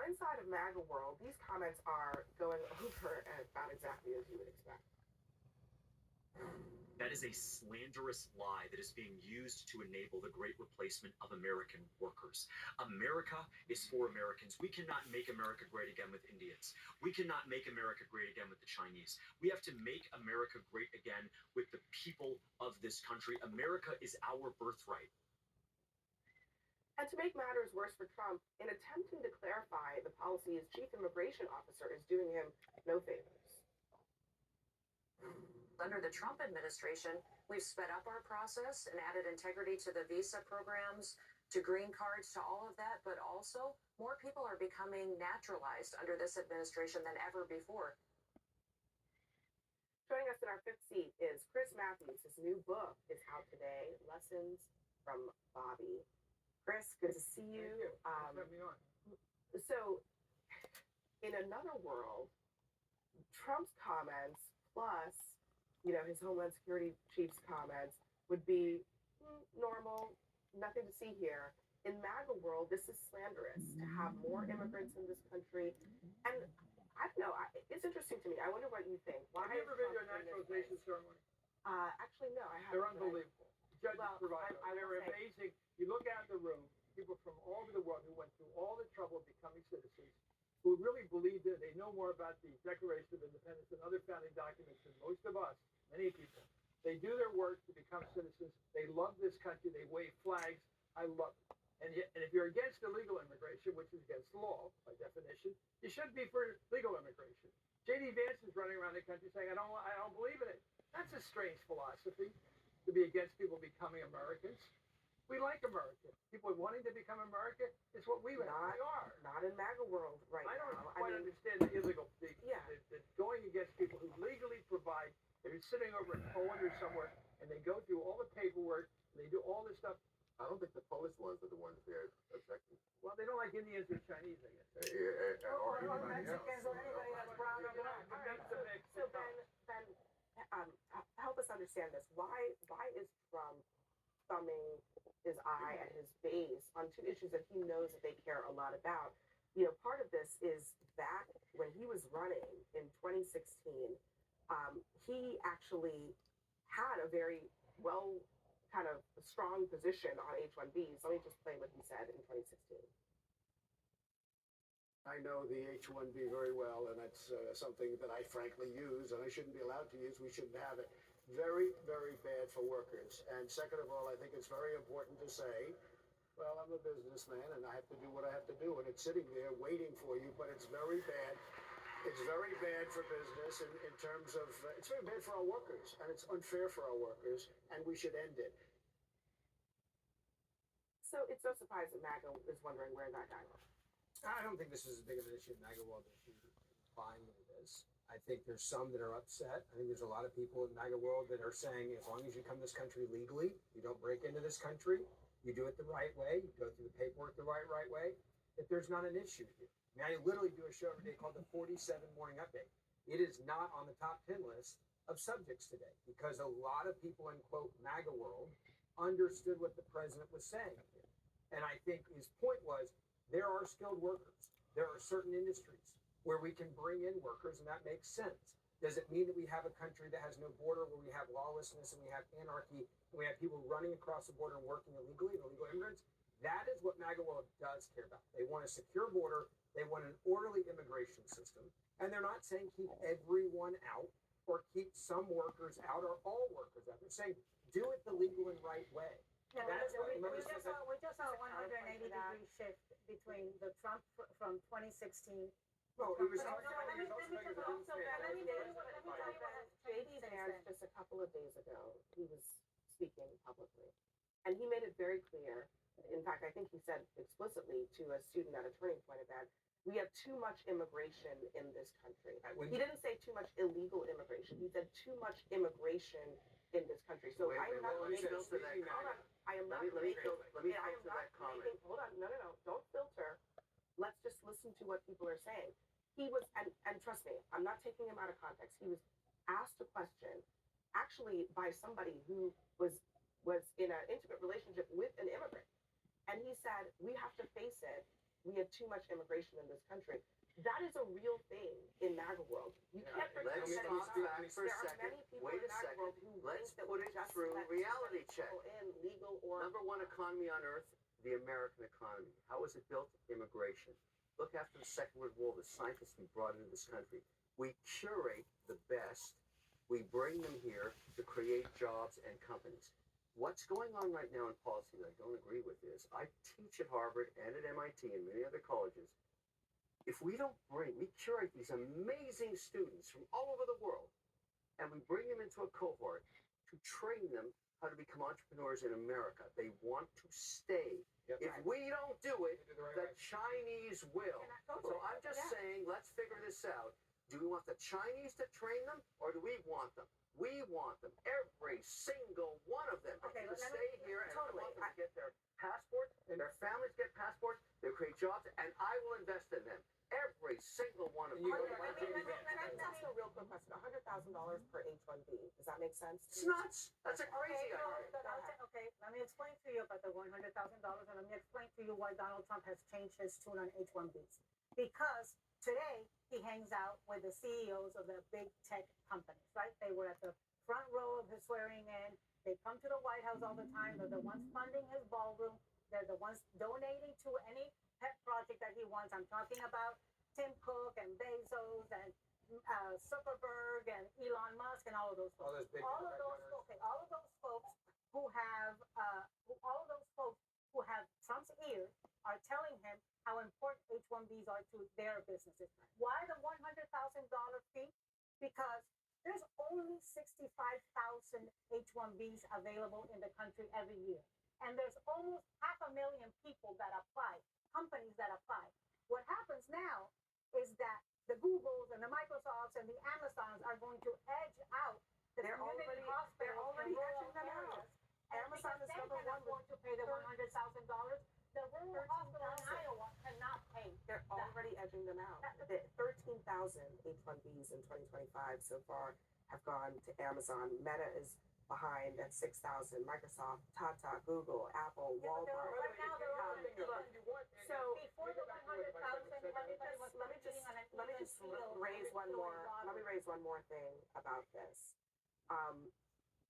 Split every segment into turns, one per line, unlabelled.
inside of MAGA world, these comments are going over about exactly as you would expect.
That is a slanderous lie that is being used to enable the great replacement of American workers. America is for Americans. We cannot make America great again with Indians. We cannot make America great again with the Chinese. We have to make America great again with the people of this country. America is our birthright.
And to make matters worse for Trump, in attempting to clarify the policy, his chief immigration officer is doing him no favors.
Under the Trump administration, we've sped up our process and added integrity to the visa programs, to green cards, to all of that. But also, more people are becoming naturalized under this administration than ever before.
Joining us in our fifth seat is Chris Matthews. His new book is out today, Lessons from Bobby. Chris, good to see you.
Thank you. Let me on.
So, in another world, Trump's comments plus his Homeland Security chief's comments would be normal, nothing to see here. In MAGA world, this is slanderous to have more immigrants in this country. And I don't know, it's interesting to me. I wonder what you think.
Have you ever been to a naturalization ceremony?
Actually, no, I haven't.
They're unbelievable. Judges provide
I
they're amazing. You look out in the room, people from all over the world who went through all the trouble of becoming citizens, who really believed it. They know more about the Declaration of Independence and other founding documents than most of us, many people. They do their work to become citizens. They love this country. They wave flags. I love it. And if you're against illegal immigration, which is against the law by definition, you should be for legal immigration. J.D. Vance is running around the country saying, I don't believe in it. That's a strange philosophy, to be against people becoming Americans. We like America. People wanting to become America is what we are.
Not in MAGA world right
now. I don't quite understand the illegal, the going against people who legally provide. They're sitting over in Poland or somewhere, and they go through all the paperwork, and they do all this stuff.
I don't think the Polish ones are the ones they're affecting.
Well, they don't like Indians or Chinese, I guess.
Or
Mexicans or anybody that's brown or black.
So Ben, help us understand this. Why is Trump thumbing his eye at his base on two issues that he knows that they care a lot about? Part of this is back when he was running in 2016, he actually had a very kind of strong position on h1b's. Let me just play what he said in 2016.
I know the h1b very well, and that's something that I frankly use, and I shouldn't be allowed to use. We shouldn't have it. Very, very bad for workers. And second of all, I think it's very important to say, well, I'm a businessman, and I have to do what I have to do, and it's sitting there waiting for you, but it's very bad. It's very bad for business in terms of, it's very bad for our workers, and it's unfair for our workers, and we should end it.
So it's no surprise that MAGA is wondering where that guy was.
I don't think this is as big of an issue in MAGA world as you're implying that it is. I think there's some that are upset. I think there's a lot of people in MAGA world that are saying, as long as you come to this country legally, you don't break into this country, you do it the right way, you go through the paperwork the right way, that there's not an issue here. I mean, I literally do a show every day called the 47 Morning Update. It is not on the top 10 list of subjects today because a lot of people in, quote, MAGA world understood what the president was saying here. And I think his point was there are skilled workers. There are certain industries where we can bring in workers, and that makes sense. Does it mean that we have a country that has no border, where we have lawlessness and we have anarchy, and we have people running across the border and working illegally, and illegal immigrants? That is what MAGA world does care about. They want a secure border. They want an orderly immigration system. And they're not saying keep everyone out or keep some workers out or all workers out. They're saying do it the legal and right way.
Yeah, we just saw a 180-degree shift between the Trump from 2016.
No, he was talking
Let me tell you what J.D. Vance just a couple of days ago, he was speaking publicly, and he made it very clear. In fact, I think he said explicitly to a student at a Turning Point event, we have too much immigration in this country. He didn't say too much illegal immigration. He said too much immigration in this country. So I am not making that comment. Hold on, no, don't filter. Let's just listen to what people are saying. He was, and trust me, I'm not taking him out of context. He was asked a question, actually by somebody who was in an intimate relationship with an immigrant. And he said, we have to face it. we have too much immigration in this country. That is a real thing in MAGA world. You can't pretend
Let's
that
talk
it's not.
back for a
There are
second.
many people
Wait
in
a
MAGA
second.
world who
Let's
think that
put
we
it
just
through
let
reality check.
people in, legal or
Number one economy on earth, the American economy. How was it built? Immigration. Look, after the Second World War, the scientists we brought into this country. We curate the best. We bring them here to create jobs and companies. What's going on right now in policy that I don't agree with is I teach at Harvard and at MIT and many other colleges. If we we curate these amazing students from all over the world, and we bring them into a cohort to train them how to become entrepreneurs in America. They want to stay.
Yep.
If we don't do it,
Do the right
the
way.
Chinese will. So I'm just saying, let's figure this out. Do we want the Chinese to train them, or do we want them? We want them, every single one of them,
Okay,
to
let me-
stay here and
totally.
I want them to get their passports, and their families get passports, they create jobs, and I will invest in them. Every single one of
And you
them.
go to
Let
Let
me ask you a real quick question. $100,000 per H1B. Does that make sense?
It's nuts. That's a crazy
Okay, no,
idea.
but okay, let me explain to you about the $100,000 and let me explain to you why Donald Trump has changed his tune on H1Bs. Because today he hangs out with the CEOs of the big tech companies, right? They were at the front row of his swearing in. They come to the White House all the time. They're the ones funding his ballroom. They're the ones donating to any pet project that he wants. I'm talking about Tim Cook and Bezos and Zuckerberg and Elon Musk and all of those folks.
All those big
all of
contract
those
runners.
okay, all of those folks who have Trump's ears are telling him how important H1Bs are to their businesses. Why the $100,000 fee? Because there's only 65,000 H1Bs available in the country every year. And there's almost 500,000 people that apply, companies that apply. What happens now is that the Googles and the Microsofts and the Amazons are going to edge out the
They're
community
already-
hospitals
they're already
in rural
edging them out.
areas. And
Amazon
because
is
they
number
can
one
afford to pay the $100,000. The rural hospital in Iowa cannot pay.
They're already edging them out. The 13,000 H1Bs in 2025 so far have gone to Amazon. Meta is behind at 6,000. Microsoft, Tata, Google, Apple,
Yeah, but they're
Walmart.
right now they're all
So
before the 100,000, everybody was competing on an
let me
even
just
field
raise
with
one
doing
more. Let me
lottery.
raise one more thing about this.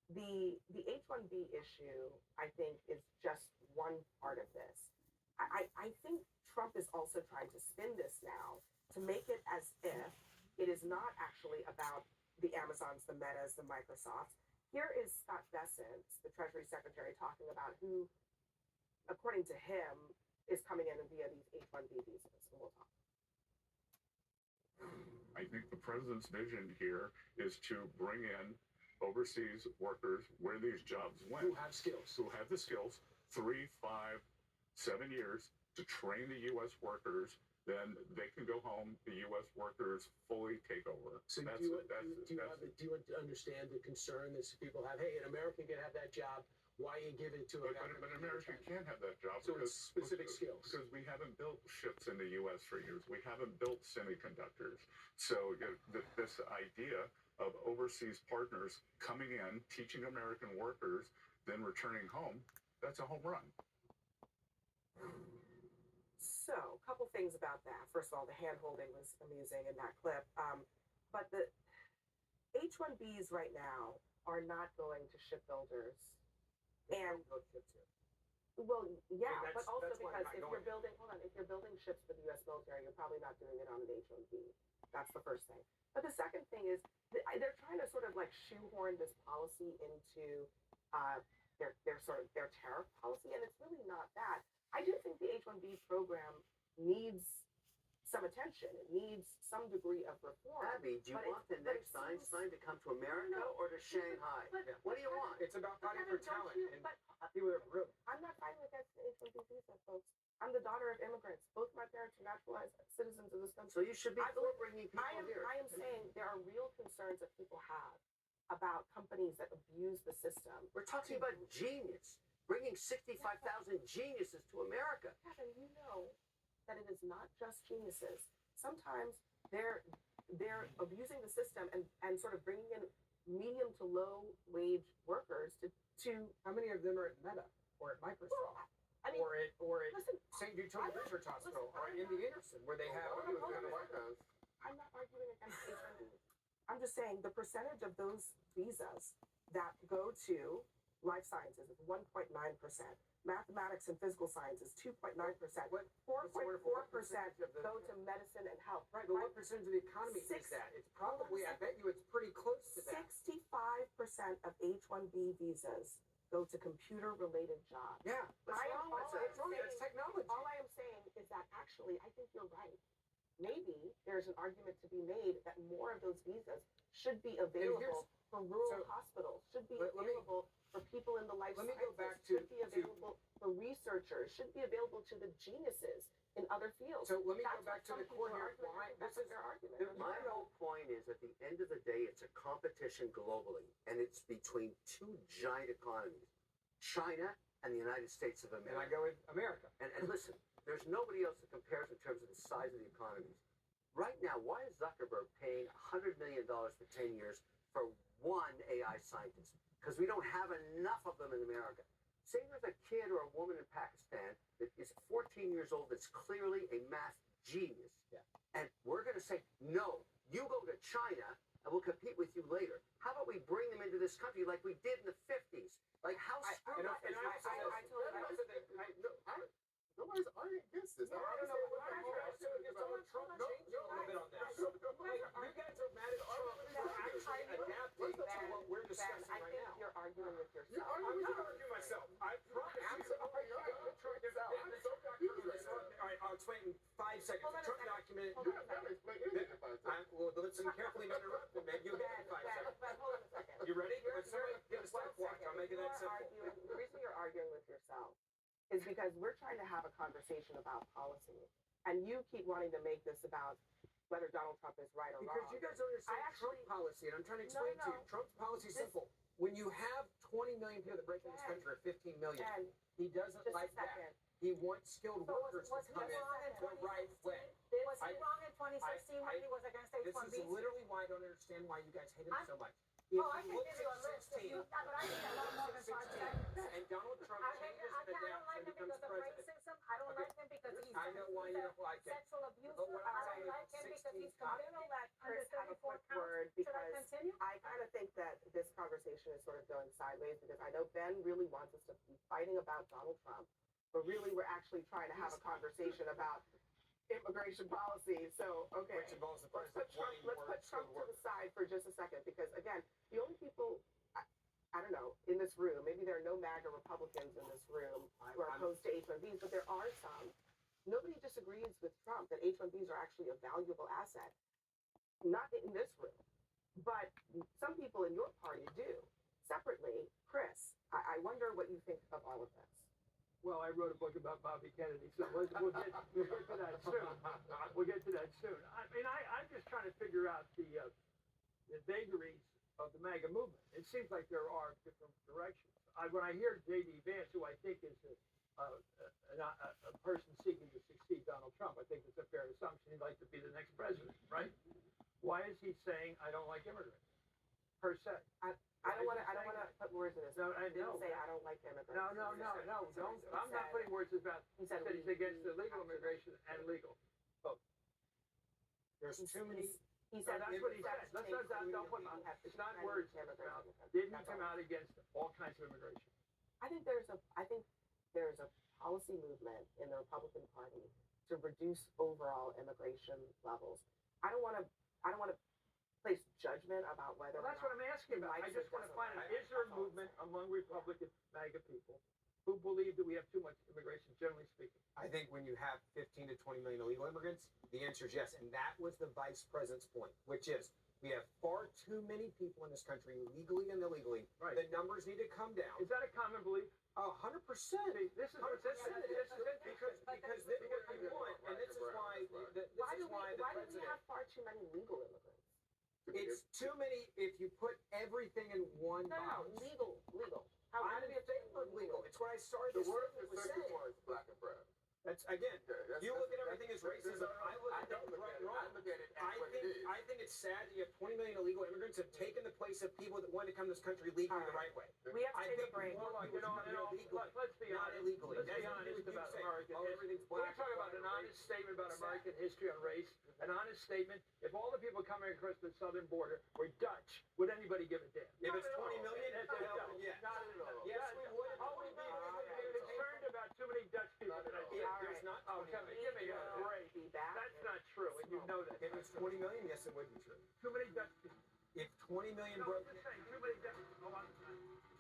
The H1B issue, I think, is just one part of this. I think Trump is also trying to spin this now to make it as if it is not actually about the Amazons, the Metas, the Microsofts. Here is Scott Bessent, the Treasury Secretary, talking about who, according to him, is coming in via these H1B visas. And we'll talk.
I think the president's vision here is to bring in overseas workers where these jobs went,
Who have skills.
who have the skills, 3, 5, 7 years to train the U.S. workers. Then they can go home. The U.S. workers fully take over.
So
That's-
do
that's-
you
that's-
do you understand the concern that people have? Hey, an American can have that job. Why you give it to
But,
an
but an American can't have that job
So it's specific skills.
because we haven't built ships in the U.S. for years. We haven't built semiconductors. So this idea of overseas partners coming in, teaching American workers, then returning home, that's a home run.
So, a couple things about that. First of all, the hand holding was amusing in that clip. But the H1Bs right now are not going to shipbuilders. And well, yeah,
that's-
but also
that's why
because
I'm not
if
going
you're building, hold on, if you're building ships for the U.S. military, you're probably not doing it on an H1B. That's the first thing. But the second thing is they're trying to sort of like shoehorn this policy into their tariff policy, and it's really not that. I do think the H1B program needs some attention. It needs some degree of reform.
Abby, do you
But
want the
but it
next
seems-
Einstein to come to America
No.
or to Shanghai?
But-
What do you want?
It's about
but
fighting
Kevin,
for
don't
talent
you-
and
but
people that are brilliant.
I'm not fighting against the H1B visa, folks. I'm the daughter of immigrants. Both my parents are naturalized citizens of this country.
So you should be
I
for bringing people here.
I am saying there are real concerns that people have about companies that abuse the system.
We're talking about genius, bringing 65,000 geniuses to America.
Kevin, you know that it is not just geniuses. Sometimes they're abusing the system and sort of bringing in medium to low wage workers to
How many of them are at Meta or at Microsoft?
I mean,
or at
listen,
St. Jude Children's Research Hospital, or in the Anderson, where they have.
I'm not arguing against H1B. I'm just saying the percentage of those visas that go to life sciences is 1.9%. Mathematics and physical sciences, 2.9%. 4.4% go to medicine and health.
Right, but what percentage of the economy is that? It's probably, I bet you it's pretty close to that.
65% of H1B visas go to computer-related jobs.
Yeah, what's wrong with that? What's wrong with that? It's technology.
All I am saying is that actually, I think you're right. Maybe there's an argument to be made that more of those visas should be available for rural hospitals, should be available for people in the life sciences, should be available for researchers, should be available to the geniuses in other fields.
So let me go back to the core here.
That's their argument.
My whole point is, at the end of the day, it's a competition globally, and it's between two giant economies, China and the United States of America.
And I go with America.
And listen, there's nobody else that compares in terms of the size of the economies. Right now, why is Zuckerberg paying $100 million for 10 years for one AI scientist? Because we don't have enough of them in America. Say there's a kid or a woman in Pakistan that is 14 years old that's clearly a math genius.
Yeah.
And we're going to say, no, you go to China and we'll compete with you later. How about we bring them into this country like we did in the 50s? Like, how screwed up is that?
Nobody's arguing against this.
No, I don't know. Trump changed a little bit on that. You guys are mad at Trump for actually adapting to what we're discussing
I
right
think
now.
you're arguing with yourself.
I'm not arguing myself. I promise you. All right, I'll explain in 5 seconds. The Trump document. Well, listen carefully, not interrupt. Maybe you'll get it in 5 seconds.
But hold on a second.
You ready? Let somebody get a stopwatch. I'm making that simple.
The reason you're arguing with yourself is because we're trying to have a conversation about policy, and you keep wanting to make this about whether Donald Trump is right or wrong.
Because you guys don't understand Trump policy, and I'm trying to explain to you. Trump's policy is simple. When you have 20 million people that break into this country, or 15 million,
And
he doesn't like that. He wants skilled workers to come in the right way.
Was he wrong in 2016 when he was against
This
H1B?
is literally why I don't understand why you guys hate him so much.
I can give you a list of you, but I need a lot more than 5 seconds.
And Donald Trump changes and
I don't
adapts
like
and
him
becomes
because of
president.
racism. I don't like him because he's
I know why you don't like him.
sexual abuser.
But what I'm
I
saying
don't like
is
him because
16
he's committed
Chris
under
have a
34
quick
counts.
word
Should I
because
continue?
I kind of think that this conversation is sort of going sideways because I know Ben really wants us to be fighting about Donald Trump, but really we're actually trying to have a conversation about immigration policy. So, okay,
Which involves the
let's
president
put
wanting
Trump
more
to the side for just a second because, again, the only people, I don't know, in this room, maybe there are no MAGA Republicans in this room who are opposed to H1Bs, but there are some. Nobody disagrees with Trump that H1Bs are actually a valuable asset. Not in this room, but some people in your party do. Separately, Chris, I wonder what you think of all of this.
Well, I wrote a book about Bobby Kennedy, so we'll get to that soon. We'll get to that soon. I mean, I'm just trying to figure out the vagaries of the MAGA movement. It seems like there are different directions. When I hear J.D. Vance, who I think is a person seeking to succeed Donald Trump, I think it's a fair assumption he'd like to be the next president, right? Why is he saying I don't like immigrants per se?
I don't want to put words in his mouth.
No, I
didn't
know.
say I don't like immigrants.
No. Don't. I'm not putting words in his mouth.
He said
He's against illegal immigration and legal.
There's too many.
He said
that's what he said. Don't put it's not words. Did he come out against all kinds of immigration?
I think there's a policy movement in the Republican Party to reduce overall immigration levels. I don't want to place judgment about whether.
Well, that's what I'm asking about. I just want to find out: is there a movement among Republican MAGA people who believe that we have too much immigration, generally speaking?
I think when you have 15 to 20 million illegal immigrants, the answer is yes. And that was the vice president's point, which is we have far too many people in this country, legally and illegally.
Right.
The numbers need to come down.
Is that a common belief?
100%.
This is
because this is what you want, and this is why
Why do we
president.
have far too many legal immigrants?
It's too many if you put everything in one box.
Legal.
I'm in favor of legal. It's what I started
The
this
word
statement
for
with
second
saying.
one is black and brown.
That's again, you look at everything as racism. I look at things right and wrong.
I look at it as
I
what
think
it is.
I think it's sad that you have 20 million illegal immigrants have taken the place of people that wanted to come to this country legally the right way.
We have to
I
take a
think
break.
more like illegally,
let's be
not
honest.
illegally.
Let's be
That's
honest
what you
about
say.
American
Oh,
history.
everything's
When we
black.
talk about an honest statement about American history and race, an honest statement, if all the people coming across the southern border were Dutch, would anybody give a damn?
If it's
Not at
20
all.
million,
Yes,
hell, yes.
Not at all.
Yes, we would.
Oh, we'd be concerned about too many Dutch people.
Not at all.
If
All
there's
right.
not
Oh,
20
come on,
million,
give me a
We'll
break.
be back.
That's not true, and you know that.
if it's 20 million, yes, it would be true.
Too many Dutch people.
If 20 million
No,
broke.
I'm just saying, too many Dutch people. Hold on.